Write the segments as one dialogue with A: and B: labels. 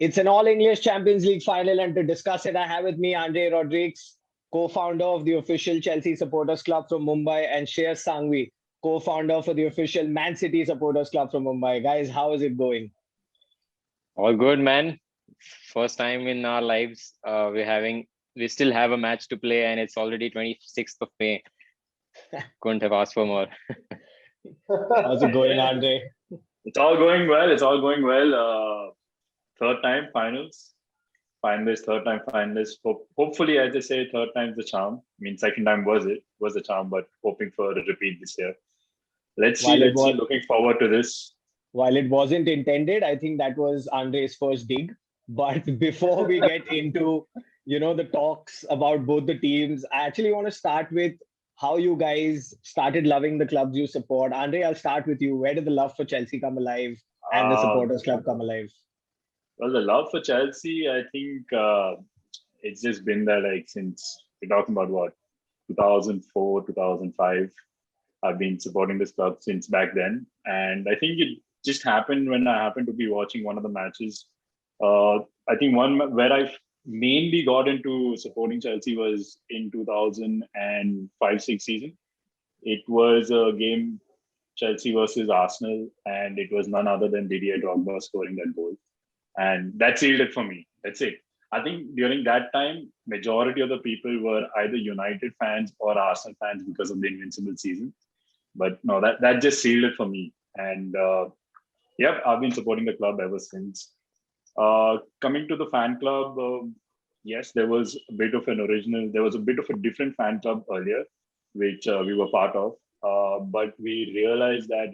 A: It's an all-English Champions League final, and to discuss it, I have with me Andre Rodrigues, co-founder of the official Chelsea Supporters Club from Mumbai, and Shreyas Sanghvi, co-founder for the official Man City Supporters Club from Mumbai. Guys, how is it going?
B: All good, man. First time in our lives, we still have a match to play, and it's already 26th of May. Couldn't have asked for more.
A: How's it going, Andre?
C: It's all going well. It's all going well. Third time finals. Finalist, third time finalist. Hopefully, as they say, third time's the charm. I mean, second time was the charm, but hoping for a repeat this year. Let's see. Looking forward to this.
A: While it wasn't intended, I think that was Andre's first dig. But before we get into, the talks about both the teams, I actually want to start with how you guys started loving the clubs you support. Andre, I'll start with you. Where did the love for Chelsea come alive and the Supporters Club come alive?
C: Well, the love for Chelsea, I think it's just been there since we're talking about 2004, 2005. I've been supporting this club since back then. And I think it just happened when I happened to be watching one of the matches. I think one where I mainly got into supporting Chelsea was in 2005-06 season. It was a game, Chelsea versus Arsenal, and it was none other than Didier Drogba scoring that goal. And that sealed it for me. That's it. I think during that time, majority of the people were either United fans or Arsenal fans because of the invincible season. But no, that just sealed it for me. And I've been supporting the club ever since. Coming to the fan club, yes, there was a bit of a different fan club earlier, which we were part of. But we realized that,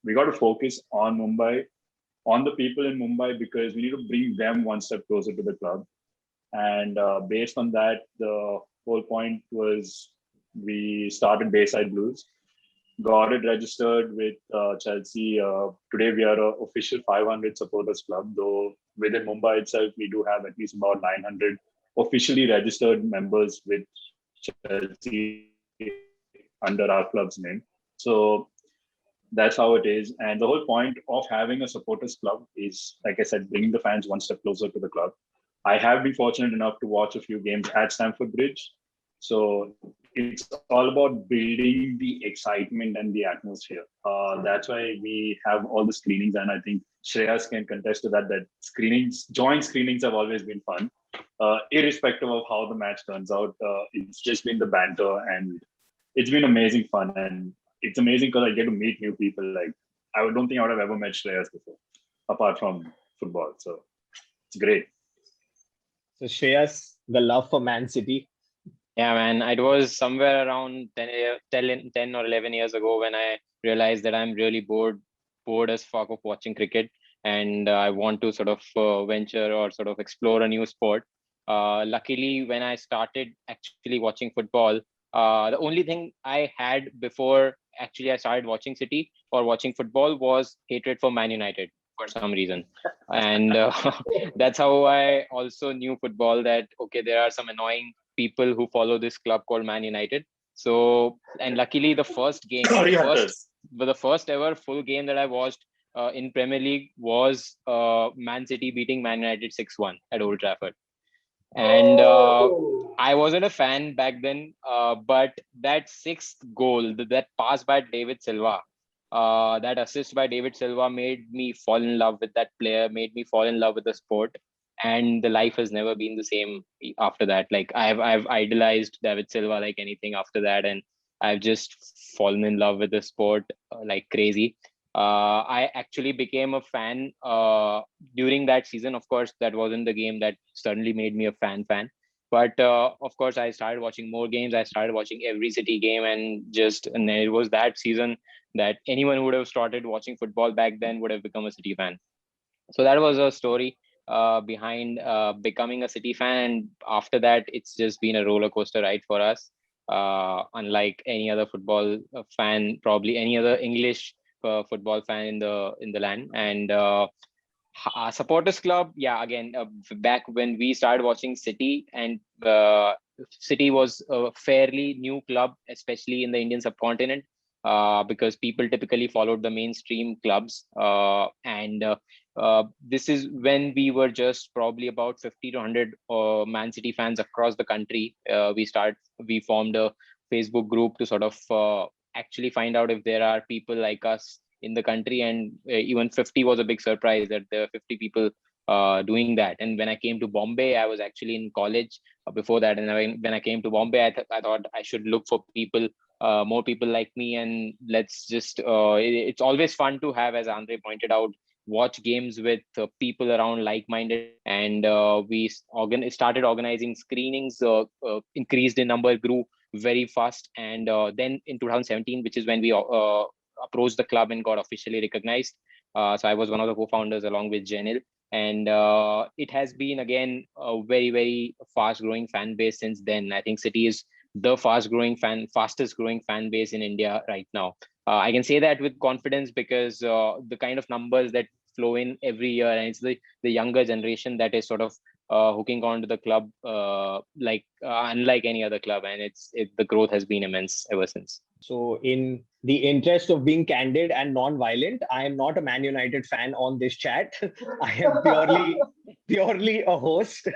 C: we got to focus on Mumbai, on the people in Mumbai, because we need to bring them one step closer to the club. And based on that, the whole point was we started Bayside Blues, got it registered with Chelsea. Today, we are an official 500 supporters club, though within Mumbai itself, we do have at least about 900 officially registered members with Chelsea under our club's name. So that's how it is. And the whole point of having a supporters club is, like I said, bringing the fans one step closer to the club. I have been fortunate enough to watch a few games at Stamford Bridge. So it's all about building the excitement and the atmosphere. That's why we have all the screenings. And I think Shreyas can contest to that joint screenings have always been fun. Irrespective of how the match turns out, it's just been the banter and it's been amazing fun. And it's amazing because I get to meet new people. Like, I don't think I would have ever met Shreyas before, apart from football. So it's great.
A: So Shreyas, the love for Man City.
B: Yeah, man. It was somewhere around 10 or 11 years ago when I realized that I'm really bored as fuck of watching cricket. And I want to sort of venture or sort of explore a new sport. Luckily, when I started actually watching football, the only thing I had before actually I started watching City or watching football was hatred for Man United for some reason. And that's how I also knew football, that, okay, there are some annoying people who follow this club called Man United. So, and luckily the first ever full game that I watched in Premier League was Man City beating Man United 6-1 at Old Trafford. And I wasn't a fan back then, but that sixth goal, that pass by David Silva, that assist by David Silva made me fall in love with that player, made me fall in love with the sport. And the life has never been the same after that. Like, I've idolized David Silva like anything after that. And I've just fallen in love with the sport like crazy. I actually became a fan during that season. Of course, that wasn't the game that suddenly made me a fan. But of course, I started watching more games. I started watching every City game, and it was that season that anyone who would have started watching football back then would have become a City fan. So that was a story behind becoming a City fan. And after that, it's just been a roller coaster ride for us. Unlike any other football fan, probably any other English football fan in the land. And supporters club, again, back when we started watching City, and City was a fairly new club, especially in the Indian subcontinent, because people typically followed the mainstream clubs, and this is when we were just probably about 50 to 100 Man City fans across the country. We formed a Facebook group to sort of actually find out if there are people like us in the country, and even 50 was a big surprise that there were 50 people doing that. And when I came to Bombay, I was actually in college before that, and when I came to Bombay, I thought I should look for people, more people like me, and let's just it's always fun to have, as Andre pointed out, watch games with people around like-minded, and started organizing screenings, increased in number, grew very fast, and then in 2017, which is when we approached the club and got officially recognized. So I was one of the co-founders along with Janil, and it has been again a very, very fast growing fan base since then. I think City is the fastest growing fan base in India right now. I can say that with confidence because the kind of numbers that flow in every year, and it's the younger generation that is sort of hooking on to the club unlike any other club, and the growth has been immense ever since.
A: So, in the interest of being candid and non-violent, I am not a Man United fan on this chat. I am purely a host.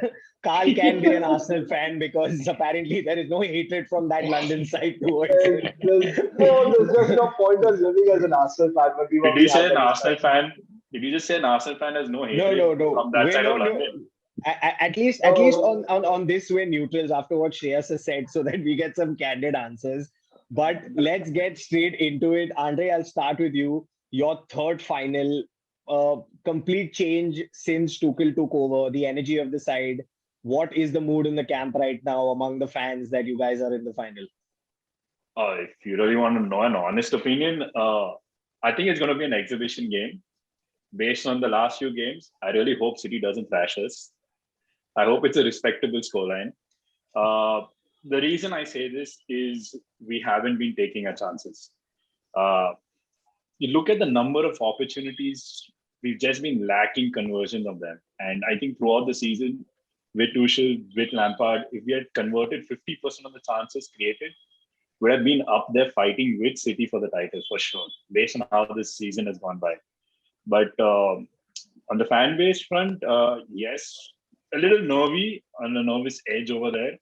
A: Carl can be an Arsenal fan because apparently there is no hatred from that London side towards him.
D: There's just no point of living as an Arsenal fan. But
C: Did you say an Arsenal fan? Did you just say an Arsenal fan has no hatred from that side of London?
A: At least on this way neutrals after what Shreyas has said, so that we get some candid answers. But let's get straight into it. Andre, I'll start with you. Your third final, complete change since Tuchel took over, the energy of the side. What is the mood in the camp right now among the fans that you guys are in the final?
C: If you really want to know an honest opinion, I think it's going to be an exhibition game. Based on the last few games, I really hope City doesn't thrash us. I hope it's a respectable scoreline. The reason I say this is we haven't been taking our chances. You look at the number of opportunities, we've just been lacking conversions of them. And I think throughout the season, with Tuchel, with Lampard, if we had converted 50% of the chances created, would have been up there fighting with City for the title for sure, based on how this season has gone by. But on the fan base front, yes, a little nervy, on the nervous edge over there.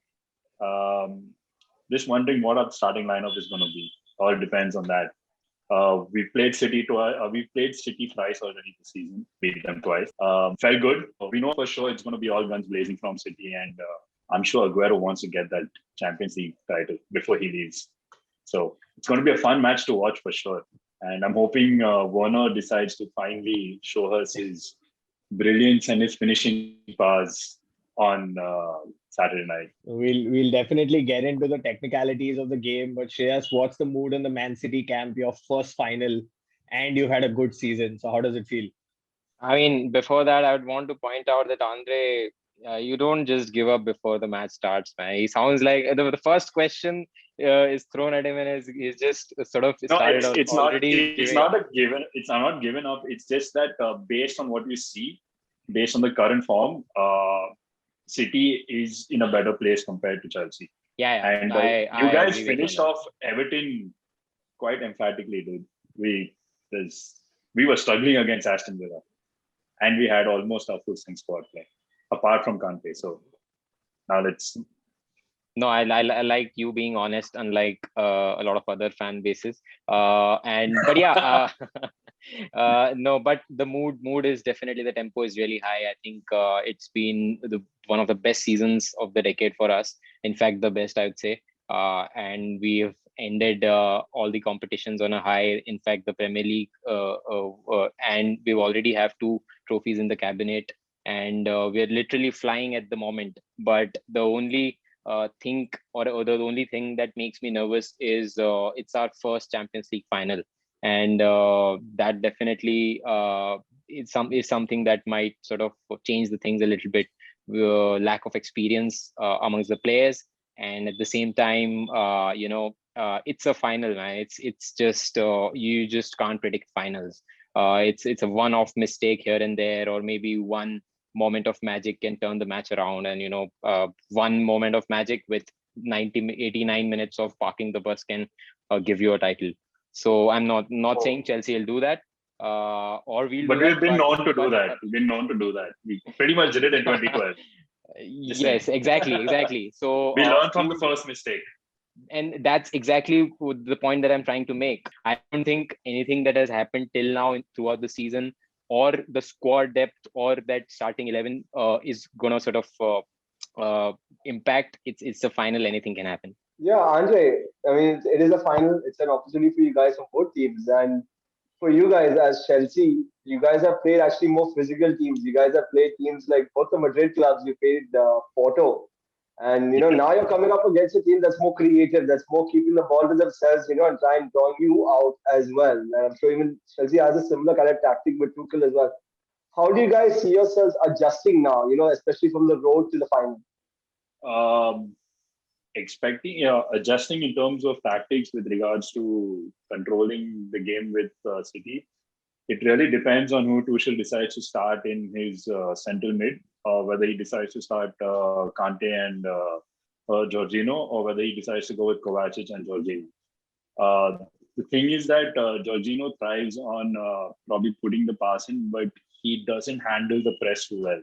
C: Just wondering what our starting lineup is going to be. All depends on that. We've played City thrice already this season. Beat them twice. Felt good. We know for sure it's going to be all guns blazing from City, and I'm sure Aguero wants to get that Champions League title before he leaves. So it's going to be a fun match to watch for sure. And I'm hoping Werner decides to finally show us his brilliance and his finishing powers on Saturday night.
A: We'll definitely get into the technicalities of the game, but Shreyas, what's the mood in the Man City camp? Your first final, and you had a good season. So how does it feel?
B: I mean, before that, I would want to point out that Andre, you don't just give up before the match starts, man. He sounds like the first question is thrown at him, and he's just sort of started
C: no, it's
B: already.
C: It's not a given. It's not given up. It's just that based on what you see, based on the current form, City is in a better place compared to Chelsea.
B: Yeah.
C: And you guys finished off Everton quite emphatically, dude. We were struggling against Aston Villa, and we had almost our full strength squad play, apart from Kante. So now let's.
B: No, I like you being honest, unlike a lot of other fan bases. But yeah, no, but the mood is definitely, the tempo is really high. I think it's been one of the best seasons of the decade for us. In fact, the best, I would say. And we've ended all the competitions on a high. In fact, the Premier League, and we already have 2 trophies in the cabinet, and we're literally flying at the moment. But the only the only thing that makes me nervous is it's our first Champions League final, and that definitely is something that might sort of change the things a little bit. Lack of experience amongst the players, and at the same time, it's a final, man. It's just you just can't predict finals. It's a one-off mistake here and there, or maybe one moment of magic can turn the match around, and one moment of magic with 89 minutes of parking the bus can give you a title. So I'm not saying Chelsea will do that, or we'll
C: But
B: do
C: we've
B: that.
C: been known to do that. We've been known to do that. We pretty much did it in 2012.
B: Yes, exactly. So
C: we learned from the first mistake.
B: And that's exactly the point that I'm trying to make. I don't think anything that has happened till now throughout the season, or the squad depth, or that starting 11 is gonna sort of impact. It's the final. Anything can happen.
D: Yeah, Andre. I mean, it is a final. It's an opportunity for you guys from both teams, and for you guys as Chelsea, you guys have played actually more physical teams. You guys have played teams like both the Madrid clubs. You played Porto, and now you're coming up against a team that's more creative, that's more keeping the ball to themselves, and try and draw you out as well. And I'm sure even Chelsea has a similar kind of tactic with Tuchel as well. How do you guys see yourselves adjusting now? Especially from the road to the final.
C: Um, Expecting, adjusting in terms of tactics with regards to controlling the game with City. It really depends on who Tuchel decides to start in his central mid, or whether he decides to start Kante and Jorginho, or whether he decides to go with Kovacic and Jorginho. The thing is that Jorginho thrives on probably putting the pass in, but he doesn't handle the press too well,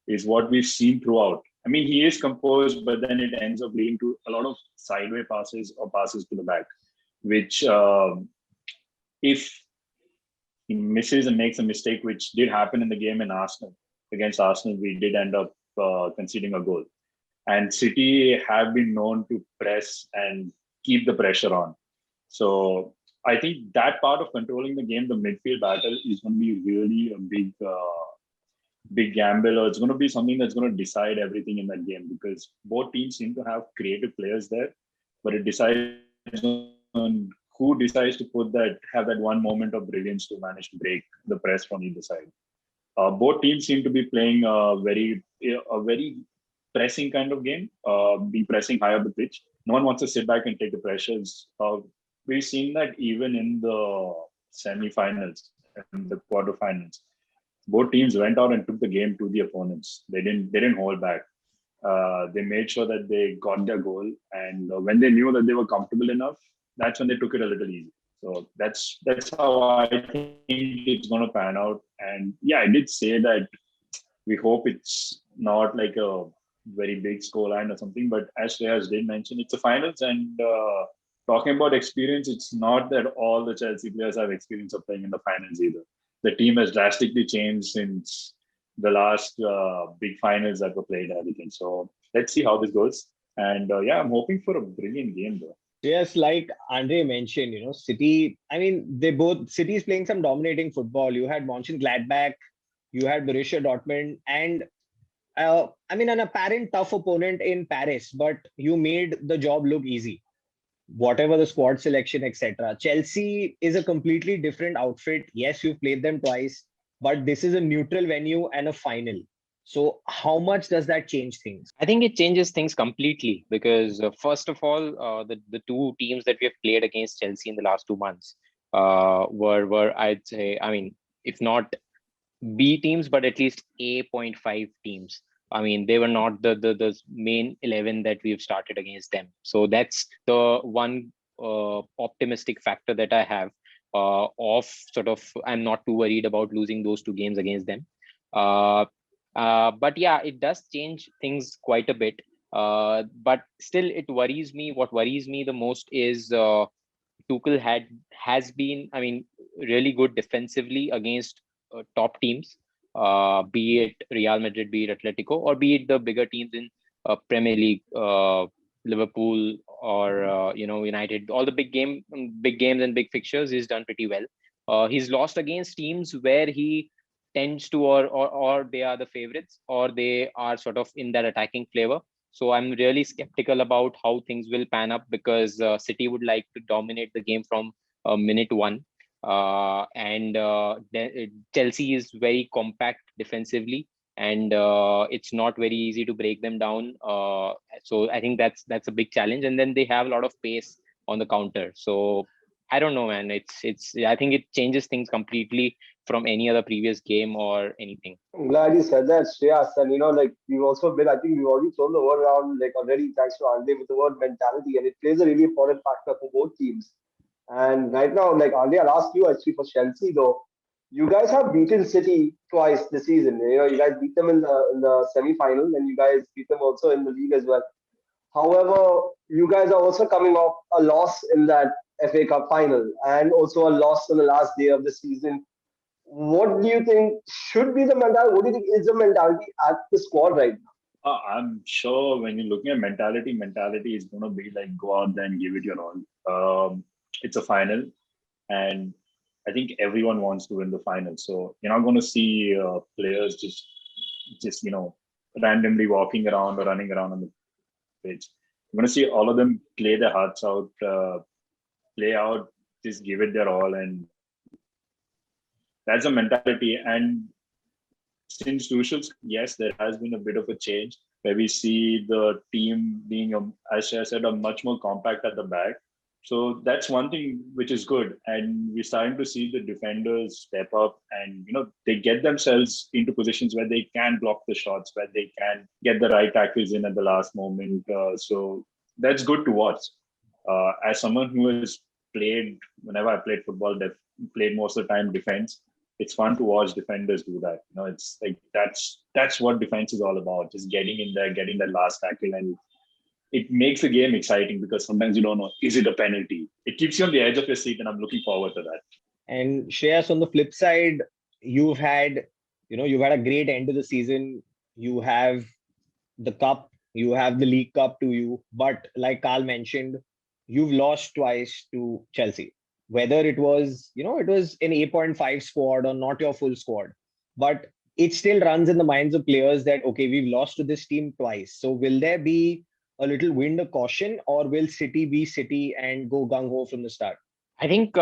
C: is what we've seen throughout. I mean, he is composed, but then it ends up leading to a lot of sideway passes or passes to the back, which if he misses and makes a mistake, which did happen in the game against Arsenal, we did end up conceding a goal. And City have been known to press and keep the pressure on. So I think that part of controlling the game, the midfield battle, is going to be really a big gamble, or it's going to be something that's going to decide everything in that game, because both teams seem to have creative players there, but it decides on who decides to have that one moment of brilliance to manage to break the press from either side. Both teams seem to be playing a very pressing kind of game, be pressing high up the pitch. No one wants to sit back and take the pressures. We've seen that even in the semi-finals and the quarterfinals. Both teams went out and took the game to the opponents. They didn't hold back. They made sure that they got their goal, and when they knew that they were comfortable enough, that's when they took it a little easy. So that's how I think it's going to pan out. And yeah, I did say that we hope it's not like a very big scoreline or something. But as Shreyas did mention, it's a finals, and talking about experience, it's not that all the Chelsea players have experience of playing in the finals either. The team has drastically changed since the last big finals that were played and everything. So let's see how this goes. And I'm hoping for a brilliant game though.
A: Yes, like Andre mentioned, City, I mean, City's playing some dominating football. You had Mönchengladbach, you had Borussia Dortmund, and I mean, an apparent tough opponent in Paris, but you made the job look easy. Whatever the squad selection, etc. Chelsea is a completely different outfit. Yes, you've played them twice, but this is a neutral venue and a final. So how much does that change things?
B: I think it changes things completely, because first of all, the two teams that we have played against Chelsea in the last 2 months were I'd say, I mean, if not B teams, but at least A.5 teams. I mean, they were not the main 11 that we've started against them. So that's the one optimistic factor that I have of sort of, I'm not too worried about losing those 2 games against them. But yeah, it does change things quite a bit. But still, it worries me. What worries me the most is Tuchel has been, I mean, really good defensively against top teams. Be it Real Madrid, be it Atletico, or be it the bigger teams in Premier League, Liverpool, or United. All the big games and big fixtures, he's done pretty well. He's lost against teams where he tends to, or they are the favorites, or they are sort of in that attacking flavor. So I'm really skeptical about how things will pan up, because City would like to dominate the game from minute 1. And Chelsea is very compact defensively, and it's not very easy to break them down. So I think that's a big challenge. And then they have a lot of pace on the counter. So I don't know, man. It's I think it changes things completely from any other previous game or anything.
D: I'm glad you said that, Shreyas. And we've also been, I think we've already thrown the word around, already, thanks to Andre, with the word mentality, and it plays a really important factor for both teams. And right now, Andre, I'll ask you actually for Chelsea though. you guys have beaten City twice this season. You guys beat them in the semi-final, and you guys beat them also in the league as well. However, you guys are also coming off a loss in that FA Cup final, and also a loss on the last day of the season. What do you think should be the mentality? What do you think is the mentality at the squad right now?
C: I'm sure when you're looking at mentality is going to be like go out there and give it your all. It's a final, and I think everyone wants to win the final. So you're not going to see players just randomly walking around or running around on the pitch. You're going to see all of them play their hearts out, play out, just give it their all, and that's a mentality. And since Tuchel's, yes, there has been a bit of a change where we see the team being, as I said, a much more compact at the back. So that's one thing which is good. And we're starting to see the defenders step up and, they get themselves into positions where they can block the shots, where they can get the right tackles in at the last moment. So that's good to watch. As someone who has played, whenever I played football, played most of the time defense, it's fun to watch defenders do that. It's like that's what defense is all about, just getting in there, getting that last tackle, and it makes the game exciting because sometimes you don't know, is it a penalty? It keeps you on the edge of your seat, and I'm looking forward to that.
A: And Shreyas, on the flip side, you've had a great end to the season. You have the cup, you have the League Cup to you, but like Carl mentioned, you've lost twice to Chelsea. Whether it was, it was an 8.5 squad or not your full squad, but it still runs in the minds of players that, okay, we've lost to this team twice. So will there be a little wind of caution, or will City be City and go gung-ho from the start?
B: I think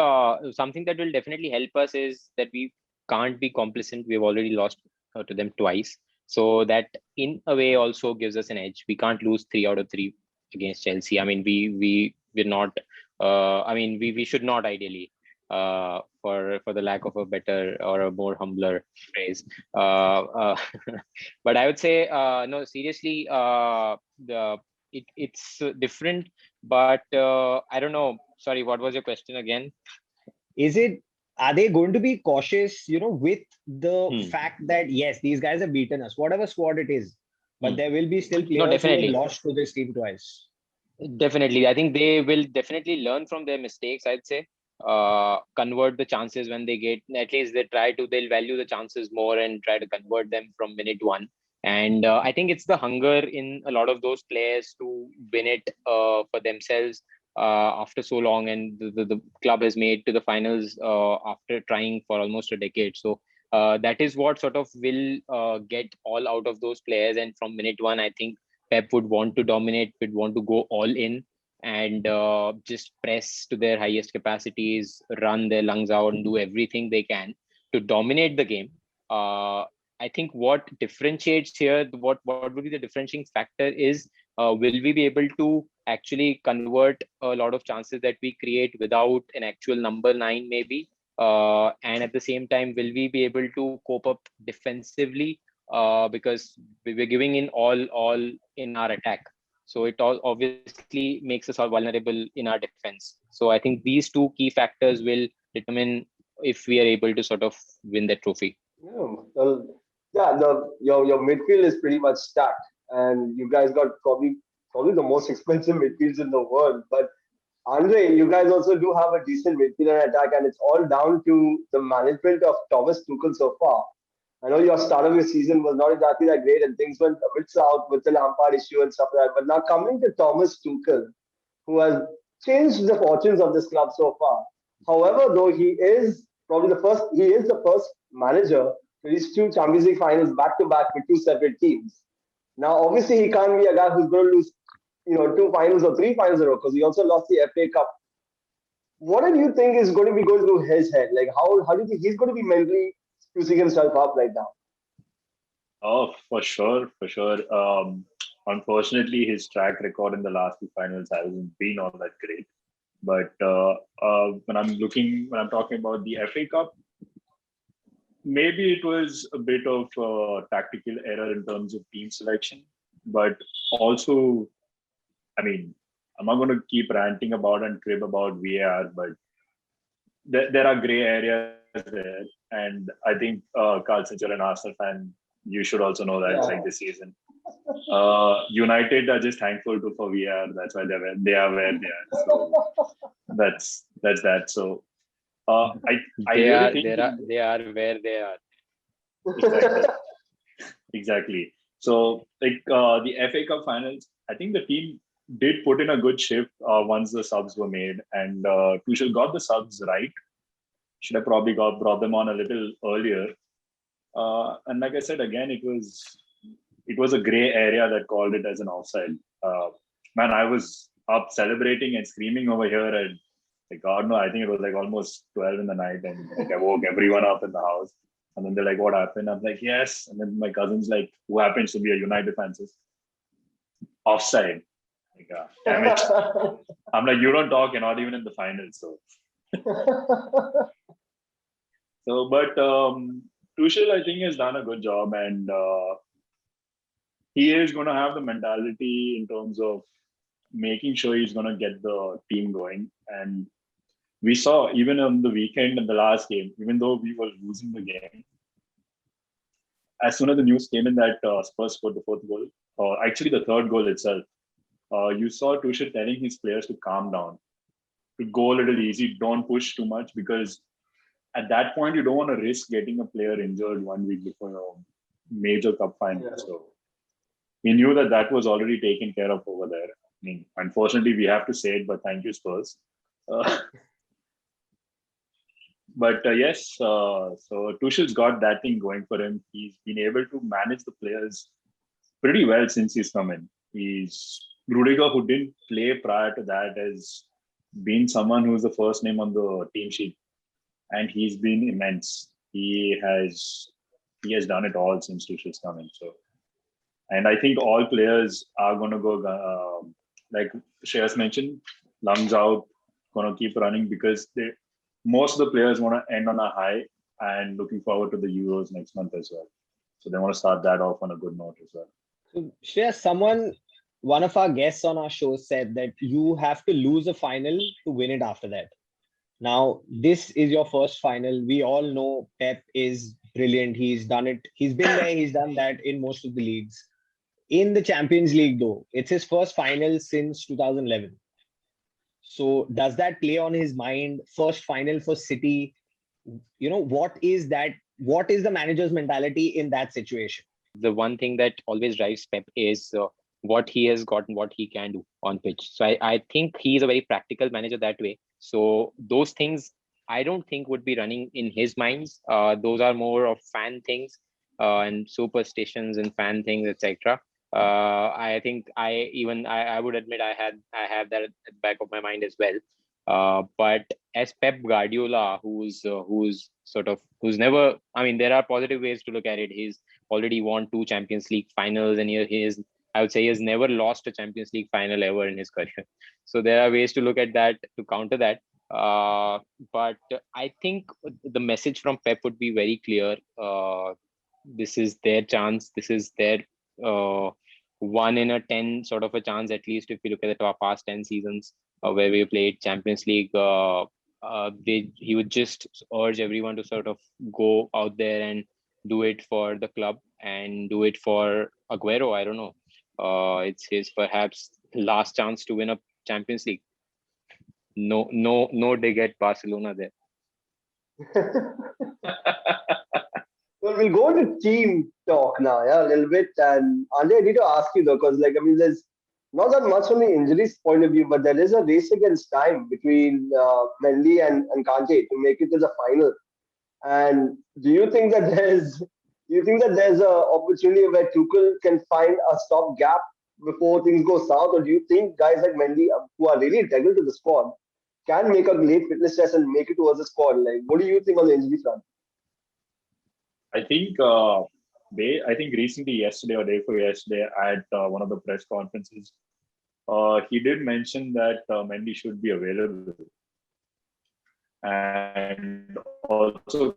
B: something that will definitely help us is that we can't be complacent. We've already lost to them twice. So that in a way also gives us an edge. We can't lose 3 out of 3 against Chelsea. I mean, we're not, we should not ideally, for the lack of a better or a more humbler phrase. But I would say, no, seriously, it's different, but I don't know. Sorry, what was your question again?
A: Are they going to be cautious, with the fact that, yes, these guys have beaten us, whatever squad it is, but there will be still players who have lost to this team twice?
B: Definitely. I think they will definitely learn from their mistakes, I'd say. Convert the chances when they get, at least they'll value the chances more and try to convert them from minute one. And I think it's the hunger in a lot of those players to win it for themselves after so long. And the club has made to the finals after trying for almost a decade. So that is what sort of will get all out of those players. And from minute one, I think Pep would want to dominate, would want to go all in and just press to their highest capacities, run their lungs out and do everything they can to dominate the game. I think what differentiates here, what would be the differentiating factor is, will we be able to actually convert a lot of chances that we create without an actual number 9 maybe? And at the same time, will we be able to cope up defensively? Because we're giving in all in our attack. So it all obviously makes us all vulnerable in our defense. So I think these two key factors will determine if we are able to sort of win the trophy.
D: Your midfield is pretty much stacked, and you guys got probably the most expensive midfields in the world. But Andre, you guys also do have a decent midfield and attack, and it's all down to the management of Thomas Tuchel so far. I know your start of your season was not exactly that great, and things went a bit south with the Lampard issue and stuff like that. But now coming to Thomas Tuchel, who has changed the fortunes of this club so far. However, though he is the first manager to reach 2 Champions League finals back to back with 2 separate teams. Now, obviously, he can't be a guy who's going to lose, 2 finals or 3 finals in a row, because he also lost the FA Cup. What do you think is going to be going through his head? Like, how do you think he's going to be mentally sprucing himself up right now?
C: Oh, for sure. Unfortunately, his track record in the last 2 finals hasn't been all that great. But when I'm talking about the FA Cup, maybe it was a bit of a tactical error in terms of team selection. But also, I mean, I'm not going to keep ranting about and crib about VAR, but there are gray areas there. And I think, Carl, since you're an Arsenal fan, you should also know that like this season. United are just thankful for VAR. That's why they are where they are. So that's that. So I really think
B: they are where they are.
C: exactly. Exactly. So like the FA Cup finals, I think the team did put in a good shift once the subs were made, and Tuchel got the subs right. Should have probably brought them on a little earlier. And like I said again, it was a gray area that called it as an offside. Man, I was up celebrating and screaming over here, and like God no, I think it was like almost 12 in the night, and like I woke everyone up in the house. And then they're like, "What happened?" I'm like, "Yes." And then my cousin's like, who happens to be a United fan, says, "Offside." Like, damn it. I'm like, "You don't talk. You're not even in the finals." So, but Tuchel, I think, has done a good job, and he is going to have the mentality in terms of making sure he's going to get the team going. And we saw even on the weekend in the last game, even though we were losing the game, as soon as the news came in that Spurs scored the fourth goal, or actually the third goal itself, you saw Tuchel telling his players to calm down, to go a little easy, don't push too much, because at that point you don't want to risk getting a player injured 1 week before your major cup final. Yeah. So he knew that was already taken care of over there. I mean, unfortunately, we have to say it, but thank you, Spurs. But yes, so Tuchel's got that thing going for him. He's been able to manage the players pretty well since he's come in. Rodrigues, who didn't play prior to that, has been someone who's the first name on the team sheet, and he's been immense. He has done it all since Tuchel's come in. So, and I think all players are going to go, like Shreyas mentioned, lungs out, going to keep running, because most of the players want to end on a high and looking forward to the Euros next month as well. So they want to start that off on a good note as well.
A: So Shreyas, one of our guests on our show said that you have to lose a final to win it after that. Now, this is your first final. We all know Pep is brilliant. He's done it. He's been there. He's done that in most of the leagues. In the Champions League, though, it's his first final since 2011. So does that play on his mind? First final for City. What is that? What is the manager's mentality in that situation?
B: The one thing that always drives Pep is what he has got and what he can do on pitch. So I think he is a very practical manager that way. So those things I don't think would be running in his minds. Those are more of fan things and superstitions and fan things, etc. I think I would admit I have that at the back of my mind as well. But as Pep Guardiola, who's never, I mean, there are positive ways to look at it. He's already won 2 Champions League finals, and I would say he has never lost a Champions League final ever in his career. So there are ways to look at that, to counter that. But I think the message from Pep would be very clear. This is their chance. This is their 1 in a 10 sort of a chance, at least if you look at our past 10 seasons where we played Champions League. He would just urge everyone to sort of go out there and do it for the club and do it for Aguero. I don't know. It's his perhaps last chance to win a Champions League. No dig at Barcelona there.
D: Well, we'll go into team talk now, a little bit. And Andre, I need to ask you though, because there's not that much from the injuries point of view, but there is a race against time between Mendy and Kante to make it to the final. And do you think that there's a opportunity where Tuchel can find a stop gap before things go south, or do you think guys like Mendy, who are really integral to the squad, can make a late fitness test and make it towards the squad? Like, what do you think on the injury front?
C: I think recently, yesterday or day before yesterday, at one of the press conferences, he did mention that Mendy should be available, and also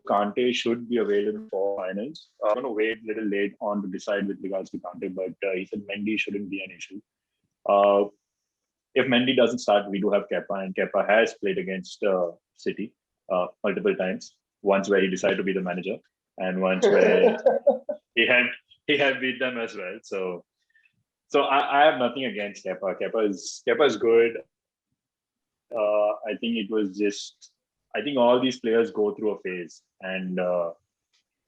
C: Kante should be available for finals. I'm going to wait a little late on to decide with regards to Kante, but he said Mendy shouldn't be an issue. If Mendy doesn't start, we do have Kepa, and Kepa has played against City multiple times. Once where he decided to be the manager, and once where he had beat them as well. So I have nothing against Kepa. Kepa is good. I think it was just, I think all these players go through a phase, and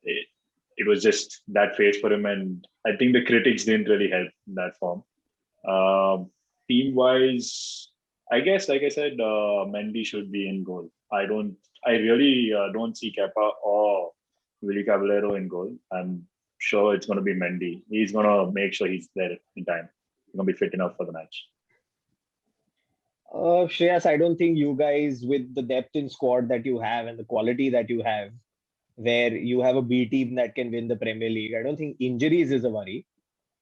C: it was just that phase for him. And I think the critics didn't really help in that form. Team wise, I guess, like I said, Mendy should be in goal. I really don't see Kepa or Willy Caballero in goal. I'm sure it's going to be Mendy. He's going to make sure he's there in time. He's going to be fit enough for the match.
A: Shreyas, I don't think you guys, with the depth in squad that you have and the quality that you have, where you have a B team that can win the Premier League, I don't think injuries is a worry.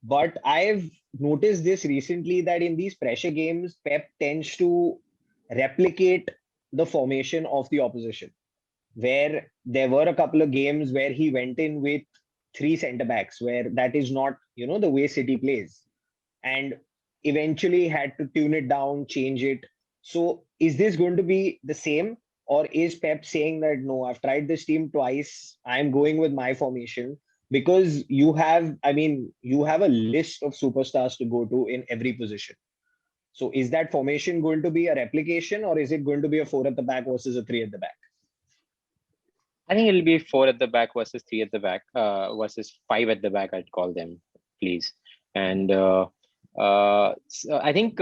A: But I've noticed this recently that in these pressure games, Pep tends to replicate the formation of the opposition, where there were a couple of games where he went in with three centre backs, where that is not, the way City plays. And eventually had to tune it down, change it. So is this going to be the same? Or is Pep saying that, no, I've tried this team twice, I'm going with my formation? Because you have a list of superstars to go to in every position. So is that formation going to be a replication, or is it going to be a 4 at the back versus a 3 at the back?
B: I think it'll be 4 at the back versus 3 at the back, versus 5 at the back, I'd call them, please. And so I think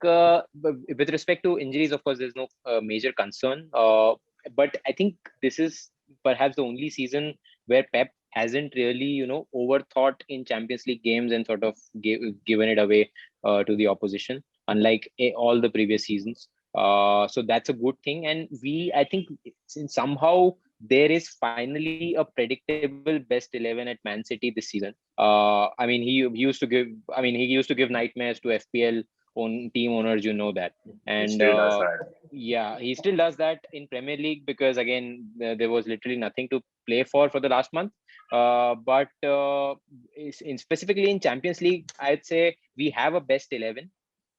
B: with respect to injuries, of course, there's no major concern. But I think this is perhaps the only season where Pep hasn't really, overthought in Champions League games and sort of given it away to the opposition, unlike all the previous seasons. So that's a good thing. And I think somehow there is finally a predictable best 11 at Man City this season. He used to give nightmares to FPL team owners, that. And
C: He still does that.
B: Yeah, he still does that in Premier League, because again, there was literally nothing to play for the last month. But specifically in Champions League, I'd say we have a best 11.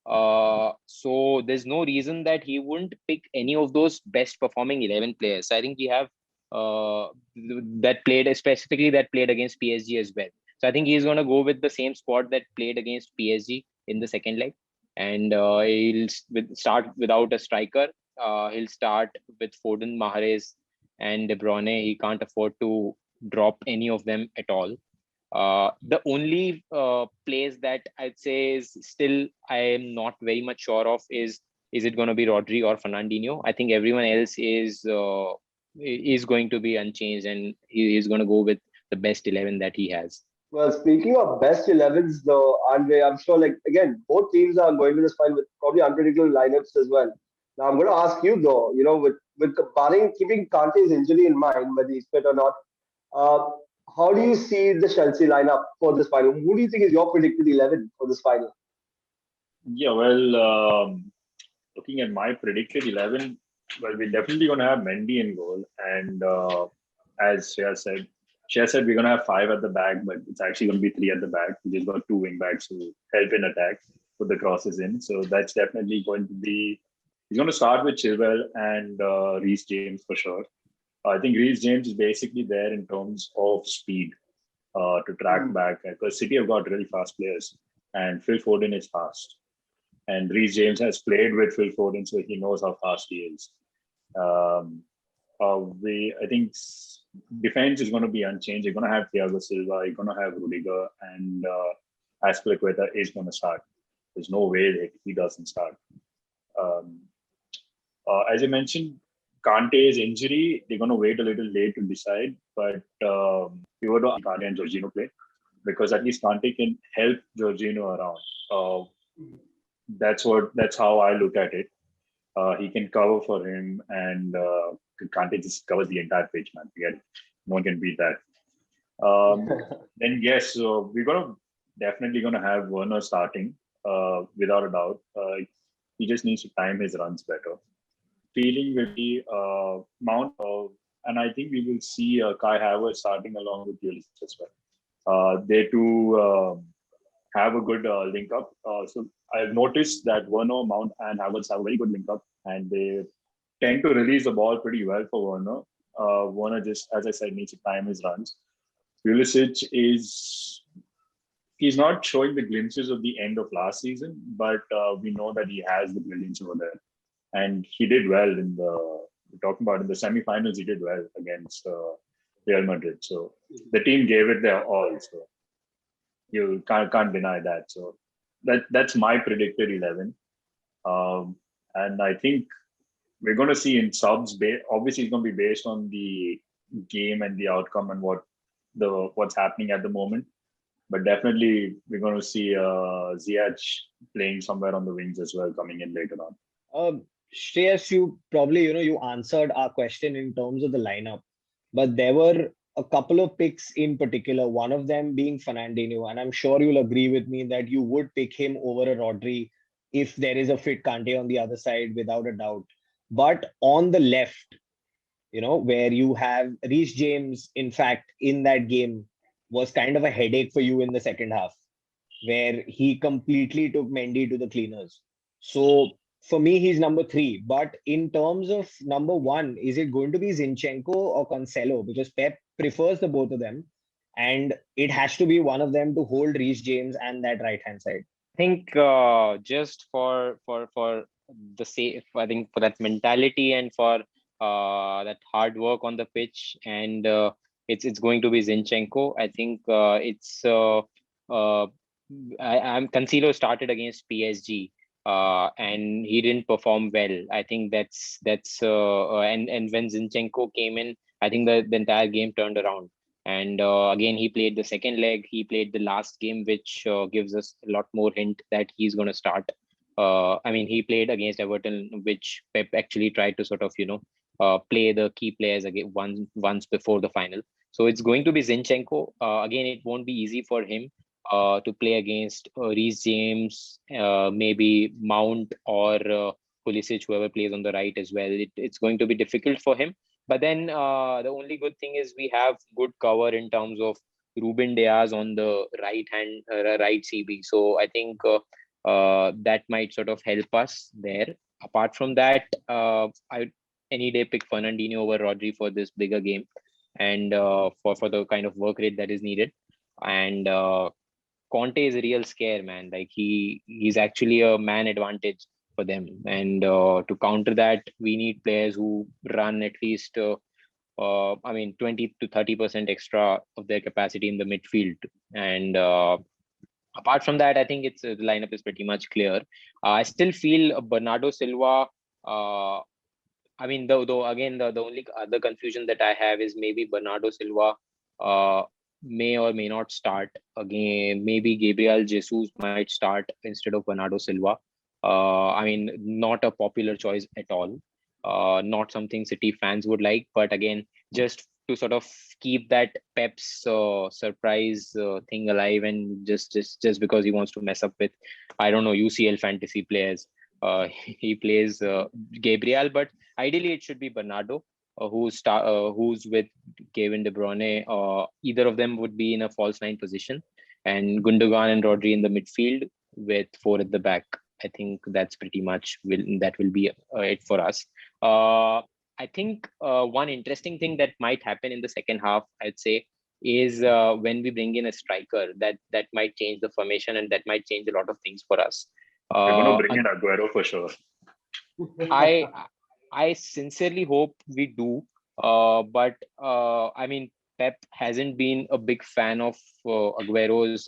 B: So there's no reason that he wouldn't pick any of those best performing 11 players. I think we have that played against PSG as well. So I think he's going to go with the same squad that played against PSG in the second leg, and he'll start without a striker. He'll start with Foden, Mahrez, and De Bruyne. He can't afford to drop any of them at all. The only place that I'd say is still I am not very much sure of is it going to be Rodri or Fernandinho. I think everyone else is going to be unchanged, and he is going to go with the best 11 that he has.
D: Well, speaking of best 11s, though, Andre, I'm sure, again, both teams are going to this fight with probably unpredictable lineups as well. Now, I'm going to ask you, though, with keeping Kante's injury in mind, whether he's fit or not, how do you see the Chelsea lineup for this final? Who do you think is your predicted 11 for this final?
C: Yeah, well, looking at my predicted 11, well, we're definitely going to have Mendy in goal. And as Shreya said, we're going to have 5 at the back, but it's actually going to be 3 at the back. We just got 2 wing backs who help in attack, put the crosses in. So that's definitely going to be, he's going to start with Chilwell and Reece James for sure. I think Reece James is basically there in terms of speed to track back, because City have got really fast players, and Phil Foden is fast. And Reece James has played with Phil Foden, so he knows how fast he is. I think defense is going to be unchanged. You're going to have Thiago Silva, you're going to have Rodrigues, and Azpilicueta is going to start. There's no way that he doesn't start. As I mentioned, Kante's injury, they're going to wait a little late to decide, but we were to Kante and Jorginho play, because at least Kante can help Jorginho around. That's how I look at it. He can cover for him, and Kante just covers the entire pitch, man. No one can beat that. Then yes, so we're definitely gonna have Werner starting, without a doubt. He just needs to time his runs better. Feeling will be Mount, and I think we will see Kai Havertz starting along with Julius as well. They two have a good link up. So I've noticed that Werner, Mount, and Havertz have a very good link up, and they tend to release the ball pretty well for Werner. Werner just, as I said, needs to time his runs. Pulisic he's not showing the glimpses of the end of last season, but we know that he has the brilliance over there. And he did well we're talking about in the semi-finals, he did well against Real Madrid. So the team gave it their all. So you can't deny that. So that's my predicted 11. And I think we're going to see in subs, obviously it's going to be based on the game and the outcome and what's happening at the moment. But definitely we're going to see Ziyech playing somewhere on the wings as well, coming in later on.
A: Shreyas, you probably, you answered our question in terms of the lineup, but there were a couple of picks in particular, one of them being Fernandinho, and I'm sure you'll agree with me that you would pick him over a Rodri if there is a fit Kante on the other side, without a doubt. But on the left, where you have Reece James, in fact, in that game, was kind of a headache for you in the second half, where he completely took Mendy to the cleaners. So for me, he's number 3. But in terms of number 1, is it going to be Zinchenko or Cancelo? Because Pep prefers the both of them, and it has to be one of them to hold Reece James and that right-hand side.
B: I think just for the sake, I think for that mentality and for that hard work on the pitch, and it's going to be Zinchenko. I think Cancelo started against PSG. And he didn't perform well. I think that's and when Zinchenko came in, I think the entire game turned around. And again, he played the second leg. He played the last game, which gives us a lot more hint that he's going to start. He played against Everton, which Pep actually tried to sort of play the key players again once before the final. So it's going to be Zinchenko. Again, it won't be easy for him to play against Reece James, maybe Mount or Pulisic, whoever plays on the right as well. It's going to be difficult for him. But then the only good thing is we have good cover in terms of Ruben Diaz on the right CB. So I think that might sort of help us there. Apart from that, I any day pick Fernandinho over Rodri for this bigger game, and for the kind of work rate that is needed. And Conte is a real scare, man. Like he's actually a man advantage for them. And to counter that, we need players who run at least 20 to 30% extra of their capacity in the midfield. And apart from that, I think the lineup is pretty much clear. I still feel Bernardo Silva. Though again, the only other confusion that I have is maybe Bernardo Silva may or may not start again. Maybe Gabriel Jesus might start instead of Bernardo Silva. Not a popular choice at all. Not something City fans would like, but again, just to sort of keep that Pep's surprise thing alive, and just because he wants to mess up with, I don't know, UCL fantasy players. He plays Gabriel, but ideally it should be Bernardo, who's with Kevin De Bruyne. Either of them would be in a false 9 position, and Gundogan and Rodri in the midfield with 4 at the back. I think that's pretty much will be it for us. I think one interesting thing that might happen in the second half, I'd say, is when we bring in a striker, that might change the formation, and that might change a lot of things for us.
C: We're going to bring in Aguero for sure.
B: I sincerely hope we do, but Pep hasn't been a big fan of Aguero's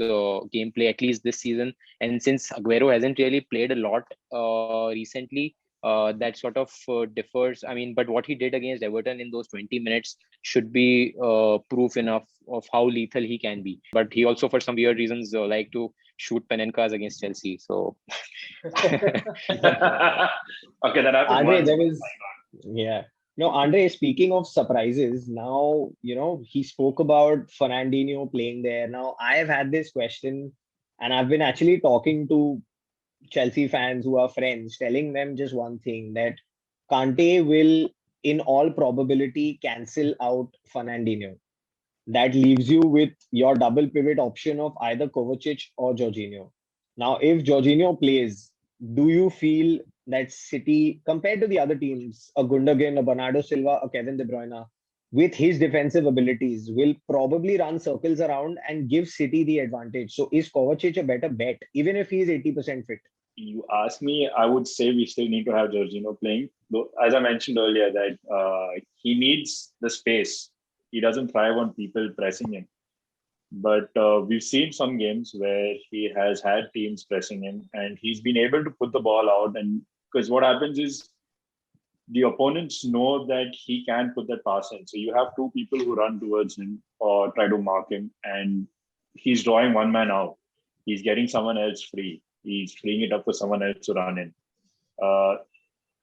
B: gameplay, at least this season. And since Aguero hasn't really played a lot recently, that sort of differs. But what he did against Everton in those 20 minutes should be proof enough of how lethal he can be. But he also, for some weird reasons, like to shoot Panenkas against Chelsea. So,
C: okay, that happened.
A: Andre, yeah. No, Andre, speaking of surprises, now, he spoke about Fernandinho playing there. Now, I have had this question, and I've been actually talking to Chelsea fans who are friends, telling them just one thing, that Kante will, in all probability, cancel out Fernandinho. That leaves you with your double pivot option of either Kovacic or Jorginho. Now, if Jorginho plays, do you feel that City, compared to the other teams, a Gundogan, a Bernardo Silva, a Kevin De Bruyne, with his defensive abilities, will probably run circles around and give City the advantage. So is Kovacic a better bet, even if he is 80% fit?
C: You ask me, I would say we still need to have Jorginho playing. Though, as I mentioned earlier, that he needs the space. He doesn't thrive on people pressing him. But we've seen some games where he has had teams pressing him and he's been able to put the ball out. And because what happens is the opponents know that he can put that pass in. So you have two people who run towards him or try to mark him, and he's drawing one man out. He's getting someone else free. He's freeing it up for someone else to run in.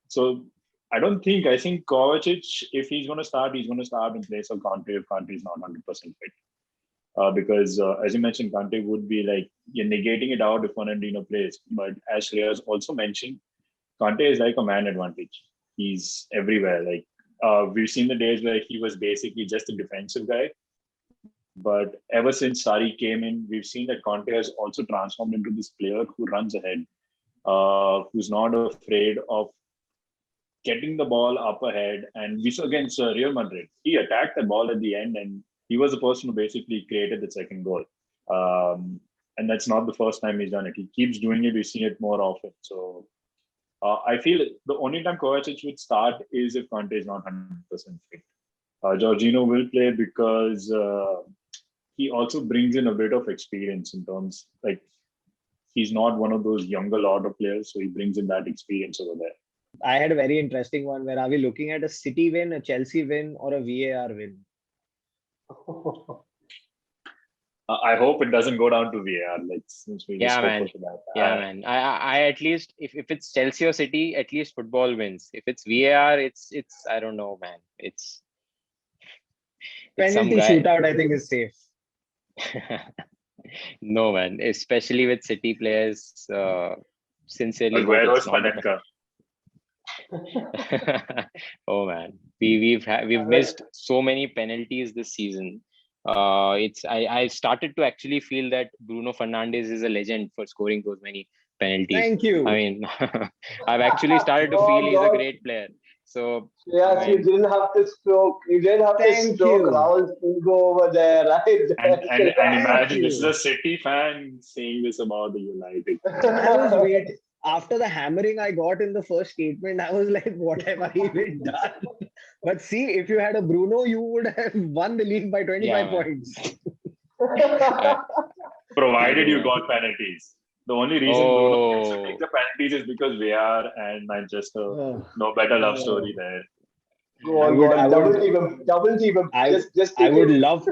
C: So I think Kovacic, if he's going to start, he's going to start in place of Kante if Kante is not 100% fit. Because as you mentioned, Kante would be like, you're negating it out if Fernandinho plays. But as Shreyas also mentioned, Kante is like a man advantage. He's everywhere. Like we've seen the days where he was basically just a defensive guy. But ever since Sarri came in, we've seen that Conte has also transformed into this player who runs ahead, who's not afraid of getting the ball up ahead. And we saw against Real Madrid, he attacked the ball at the end, and he was the person who basically created the second goal. And that's not the first time he's done it. He keeps doing it. We've seen it more often. So I feel the only time Kovacic would start is if Conte is not 100% fit. Jorginho will play because he also brings in a bit of experience in terms, like, he's not one of those younger lot of players, so he brings in that experience over there.
A: I had a very interesting one. Where are we looking at a City win, a Chelsea win, or a VAR win?
C: I hope it doesn't go down to VAR. Since we just
B: man.
C: spoke about that.
B: Yeah, man. I at least, if it's Chelsea or City, at least football wins. If it's VAR, it's I don't know, man. It's
A: Penalty shootout, I think, is safe.
B: No, man. Especially with City players, sincerely.
C: Aguero's Panenka.
B: Oh man, we've missed so many penalties this season. I started to actually feel that Bruno Fernandes is a legend for scoring those many penalties.
A: Thank you.
B: I mean, I've actually started to feel he's a great player. So
D: yes, you didn't have to stroke. You didn't have to stroke Raul's ego over there, right?
C: And imagine this is a City fan saying this about the United.
A: I was waiting. After the hammering I got in the first statement, I was like, what have I even done? But see, if you had a Bruno, you would have won the league by 25 points.
C: Provided you got penalties. The only reason Bruno gets to take the penalties is because VAR and Manchester. No better love story there.
D: Go on, double team him.
A: I would love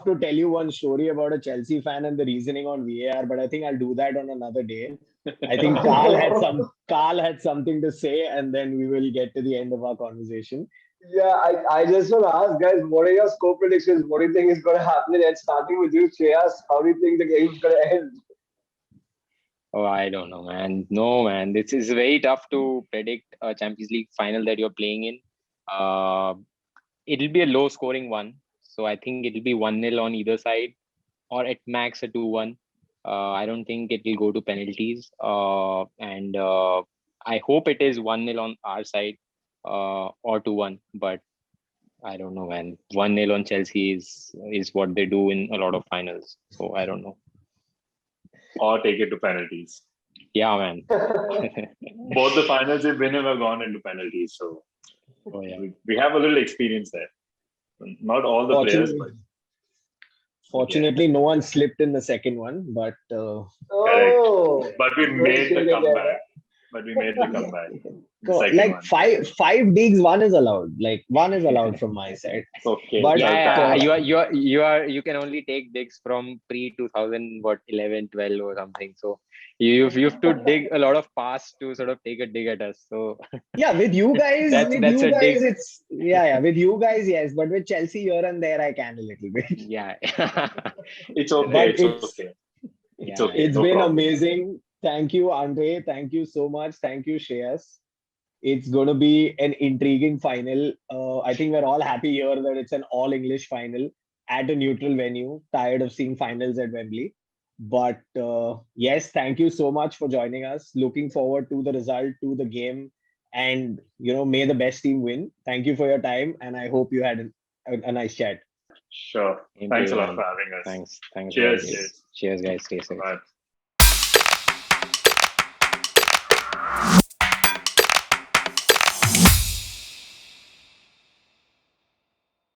A: to tell you one story about a Chelsea fan and the reasoning on VAR, but I think I'll do that on another day. I think Carl had something to say, and then we will get to the end of our conversation.
D: Yeah, I just want to ask, guys, what are your score predictions? What do you think is going to happen? And starting with you, Shreyas, how do you think the game's going to end?
B: Oh, I don't know, man. No, man. This is very tough to predict a Champions League final that you're playing in. It'll be a low-scoring one. So I think it'll be 1-0 on either side, or at max a 2-1. I don't think it will go to penalties. And I hope it is 1-0 on our side, or 2-1. But I don't know, man. 1-0 on Chelsea is what they do in a lot of finals. So I don't know.
C: Or take it to penalties.
B: Yeah, man.
C: Both the finals they've been in have gone into penalties. So we have a little experience there. Not all the players, but...
A: Fortunately, no one slipped in the second one, but...
C: Correct. But we made the comeback.
A: Like five digs, one is allowed. Like one is allowed from my side.
B: Okay. But you can only take digs from pre-2000, 11, 12 or something. So you have to dig a lot of past to sort of take a dig at us. So
A: yeah, with you guys,
B: it's
A: with you guys, yes. But with Chelsea here and there, I can a little bit.
B: Yeah.
C: It's okay. It's okay.
A: It's been amazing. Thank you, Andre. Thank you so much. Thank you, Shreyas. It's going to be an intriguing final. I think we're all happy here that it's an all-English final at a neutral venue. Tired of seeing finals at Wembley. But yes, thank you so much for joining us. Looking forward to the result, to the game, and may the best team win. Thank you for your time, and I hope you had a nice chat.
C: Sure.
B: Thank
C: Thanks
B: you,
C: a lot
B: man.
C: for having us.
B: Thanks,
C: Cheers.
B: guys. Cheers, guys. Stay safe.
C: Bye.